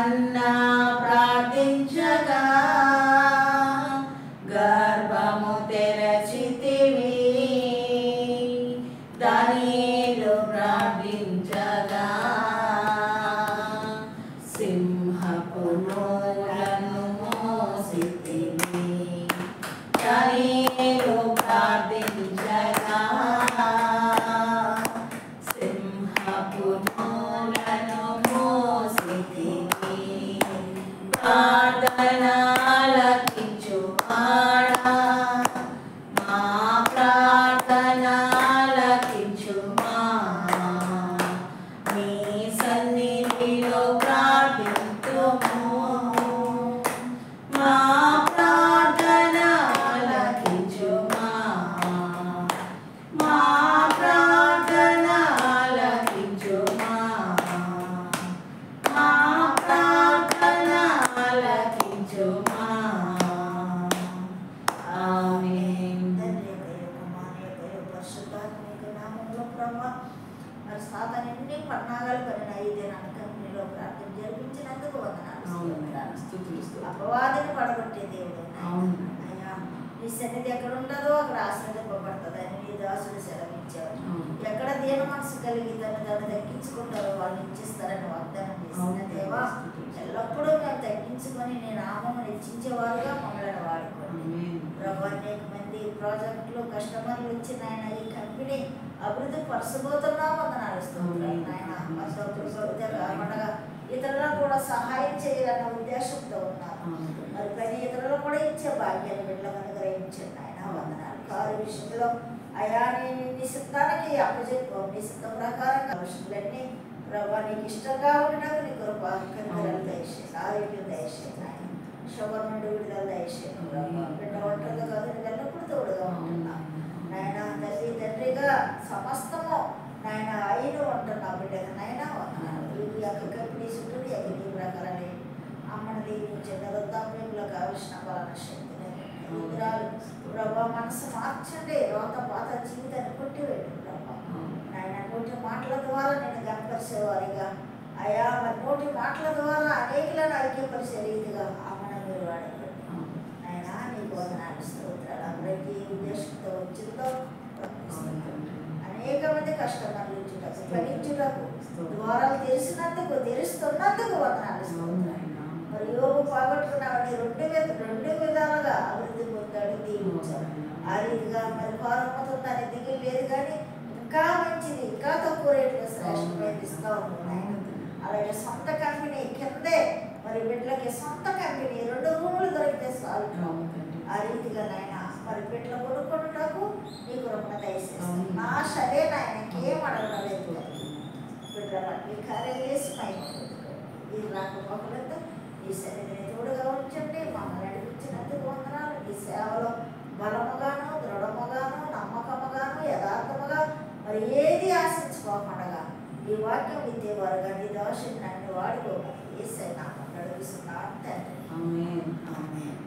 Hannah ప్రార్థించగా గర్భము తెరచితివి, దానియేలు ప్రార్థించగా సింహపు నోలను మోసితివి, దానియేలు ప్రార్థించగా సింహపు నోలను మోసితివి. ప్రార్థన ఆలకించువాడా, మా ప్రార్థన ఆలకించుమా, నీ సన్నిధిలో ప్రార్థింతుము, మా ప్రార్థన ఆలకించుమా, మా ప్రార్థన ఆలకించుమా, మా ప్రార్థన ఆలకించుమా. ఆమేన్. పరిశుద్ధాత్మక నామములో ప్రభువా, మరి సాతాను ఎన్ని పన్నాగాలు పడిన ఇదే కంపెనీలో ప్రార్థన జరిపించినందుకు వందనాలు. అపవాదిని పడగొట్టే దేవుడు అయ్యా, నీ సన్నిధి ఎక్కడ ఉండదో అక్కడ ఆశ్రదింపబడుతుందని నీ దాసుడు సెలవిచ్చావు. ఎక్కడ దీన మనసు కలిగి దాన్ని తగ్గించుకుంటారో వాళ్ళు ఇచ్చిస్తారని వాగ్దానం చేసిన దేవా, ఎల్లప్పుడూ మేము తగ్గించుకొని నీ నామము హెచ్చించేవారుగా మమ్మల్ని వాడుకోండి ప్రభు. అనేక మంది ప్రాజెక్టులు కస్టమర్లు వచ్చి నాయన ఈ కంపెనీ అభివృద్ధి పరచబోతున్నాం వందనాలు ఇస్తున్నాం నాయన. కాకుండా ఇతరులకు కూడా సహాయం చేయాలన్న ఉద్దేశంతో ఉన్నారు. మరి ప్రతి ఇతరులకు కూడా ఇచ్చే భాగ్యాన్ని బిడ్డలకు అనుగ్రహించండి ఆయన వందనాలు. కారు విషయంలో అయా నీ సిద్ధానికి అప్పచెప్పు, నీ సిద్ధం ప్రకారం విషయాలన్నీ ప్రభా నీకు ఇష్టంగా ఉండడం నీ కృప కనుగొనలు దయచేసి, ఆరోగ్యం దయచేసి ఆయన, షుగర్ నుండి విడుదల దయచేసి ప్రభా. బిడ్డ ఒంటరిగా కాదు నేను ఎల్లప్పుడూ తోడుగా ఉంటున్నా నాయన. తల్లి తండ్రిగా సమస్తము నాయన అయిన ఉంటున్నా బిడ్డగా నాయన వందనాలు. ఈ యొక్క కంపెనీ చుట్టూ నీ ప్రకారాన్ని అమ్మని దీవించండి. వృద్ధాప్యంలో కావలసిన బలన శక్తిని రుద్రాలు ప్రభా మనసు మార్చండి. రోత పాత జీవితాన్ని కొట్టివేయండి ప్రభా నాయన. నోటి మాటల ద్వారా నేను కనపరిచేవారిగా అయా, మరి నోటి మాటల ద్వారా అనేకులను ఐక్యపరిచే రీతిగా అమ్మను మీరు వాడండి నాయన. నీకు వందనాలు స్తోత్రాలు. అందరికీ ఉద్దేశంతో వచ్చిందో అనేక మంది కస్టమర్లు ఇచ్చుటకు ఫలించుటకు ద్వారాలు తెరుస్తున్నందుకు వందనాలు స్తోత్రాలు. మరి యోగు పోగొట్టుకున్నామని రెండు విధాలుగా అభివృద్ధి పొందాడు, దీవించాడు. ఆ రీతిగా మరి పారమ్మతుందని దిగులు లేదు, కానీ ఇంకా మంచిది, ఇంకా తక్కువ రేట్లో శ్రేష్టమైన ఇస్తూ ఉన్నాయి. అలాగే సొంత కంపెనీ కిందే మరి బిడ్డలకి సొంత కంపెనీ 2 రూములు దొరికితే చాలు. ఆ రీతిగా నాయన మరి బిడ్డలు కొనుక్కుంటున్నాకు నీ కృపణ దయచేస్తాను. నా సరే నాయనకి ఏం అడగలేదు బిడ్డల ఈ కార్యం చేసి పైన ఇది నాకు ఒకరితో ఈ సన్నిధిని తోడుగా ఉంచండి. మమ్మల్ని నడిపించినందుకు వందనాలు. ఈ సేవలో బలముగాను, దృఢముగాను, నమ్మకముగాను, యథార్థముగా మరి ఏది ఆశించుకోకుండా ఈ వాక్యం విద్యేవారుగా నీ దోషం నన్ను వాడుకోమని యేసయ్య నామములో అడుగుతున్నాను తండ్రి. ఆమేన్. ఆమేన్.